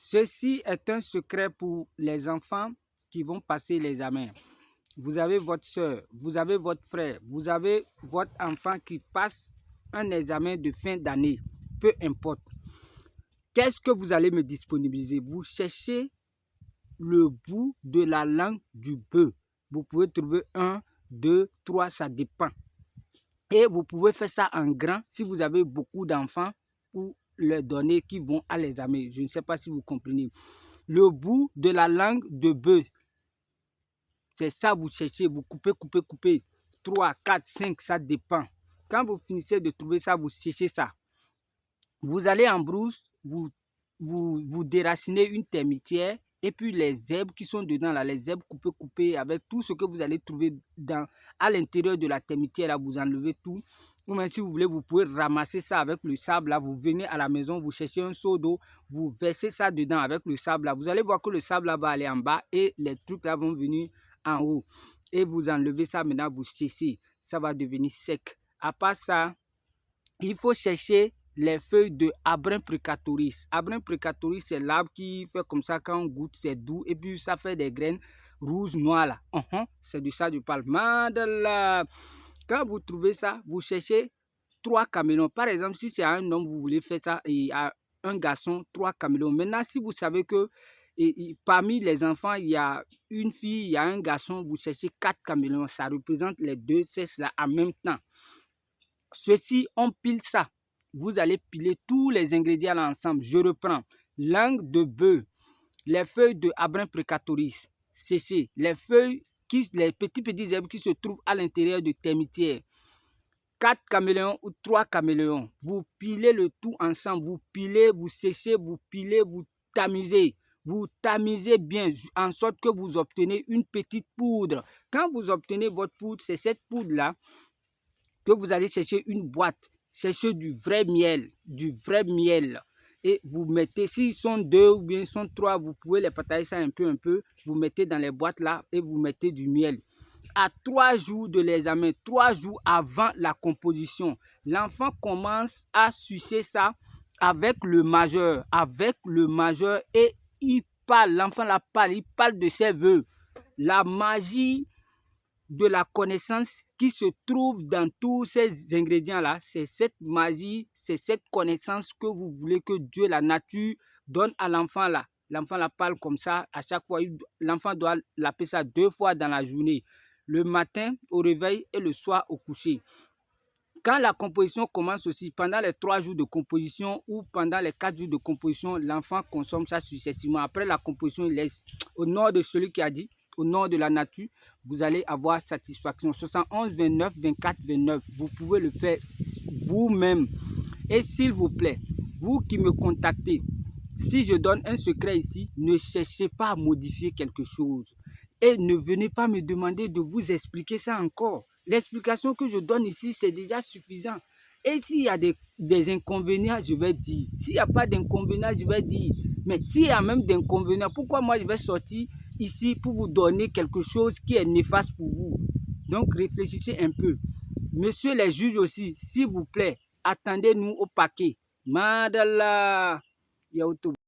Ceci est un secret pour les enfants qui vont passer l'examen. Vous avez votre soeur, vous avez votre frère, vous avez votre enfant qui passe un examen de fin d'année, peu importe. Qu'est-ce que vous allez me disponibiliser? Vous cherchez le bout de la langue du bœuf. Vous pouvez trouver 1, 2, 3, ça dépend. Et vous pouvez faire ça en grand si vous avez beaucoup d'enfants pour leur donner qui vont à l'examen. Je ne sais pas si vous comprenez. Le bout de la langue de bœuf. C'est ça vous cherchez, vous coupez, coupez, coupez. 3, 4, 5, ça dépend. Quand vous finissez de trouver ça, vous cherchez ça. Vous allez en brousse, vous déracinez une termitière et puis les herbes qui sont dedans, là, les herbes coupées, coupées avec tout ce que vous allez trouver à l'intérieur de la termitière, là, vous enlevez tout. Ou même si vous voulez, vous pouvez ramasser ça avec le sable, là, vous venez à la maison, vous cherchez un seau d'eau, vous versez ça dedans avec le sable, là. Vous allez voir que le sable, là, va aller en bas et les trucs, là, vont venir en haut. Et vous enlevez ça, maintenant, vous cherchez, ça va devenir sec. À part ça, il faut chercher les feuilles de Abrin precatoris. Abrin precatoris, c'est l'arbre qui fait comme ça quand on goûte, c'est doux et puis ça fait des graines rouges, noires là. C'est de ça que je parle. Madala. Quand vous trouvez ça, vous cherchez 3 caméléons. Par exemple, si c'est à un homme, vous voulez faire ça et à un garçon, 3 caméléons. Maintenant, si vous savez que parmi les enfants, il y a une fille, il y a un garçon, vous cherchez 4 caméléons. Ça représente les deux sexes là en même temps. Ceci, on pile ça. Vous allez piler tous les ingrédients là ensemble. Je reprends. Langue de bœuf, les feuilles de Abrin precatoris séchées, les feuilles, les petits herbes qui se trouvent à l'intérieur de termitières. 4 caméléons ou 3 caméléons. Vous pilez le tout ensemble. Vous pilez, vous séchez, vous pilez, vous tamisez. Vous tamisez bien en sorte que vous obtenez une petite poudre. Quand vous obtenez votre poudre, c'est cette poudre-là que vous allez chercher une boîte, chercher du vrai miel, et vous mettez, s'ils sont 2 ou bien ils sont 3, vous pouvez les partager ça un peu, vous mettez dans les boîtes là et vous mettez du miel. À 3 jours de l'examen, 3 jours avant la composition, l'enfant commence à sucer ça avec le majeur, et il parle, l'enfant la parle, il parle de ses voeux. La magie de la connaissance qui se trouve dans tous ces ingrédients-là, c'est cette magie, c'est cette connaissance que vous voulez que Dieu, la nature, donne à l'enfant-là. L'enfant la parle comme ça, à chaque fois, l'enfant doit l'appeler ça 2 fois dans la journée, le matin au réveil et le soir au coucher. Quand la composition commence aussi, pendant les 3 jours de composition ou pendant les 4 jours de composition, l'enfant consomme ça successivement. Après la composition, il laisse au nom de celui qui a dit, au nom de la nature, vous allez avoir satisfaction. 71 29 24 29, vous pouvez le faire vous-même. Et s'il vous plaît, vous qui me contactez, si je donne un secret ici, ne cherchez pas à modifier quelque chose. Et ne venez pas me demander de vous expliquer ça encore. L'explication que je donne ici, c'est déjà suffisant. Et s'il y a des inconvénients, je vais dire. S'il n'y a pas d'inconvénients, je vais dire. Mais s'il y a même d'inconvénients, pourquoi moi je vais sortir ici pour vous donner quelque chose qui est néfaste pour vous? Donc réfléchissez un peu. Monsieur les juges aussi, s'il vous plaît, attendez-nous au paquet. Madala.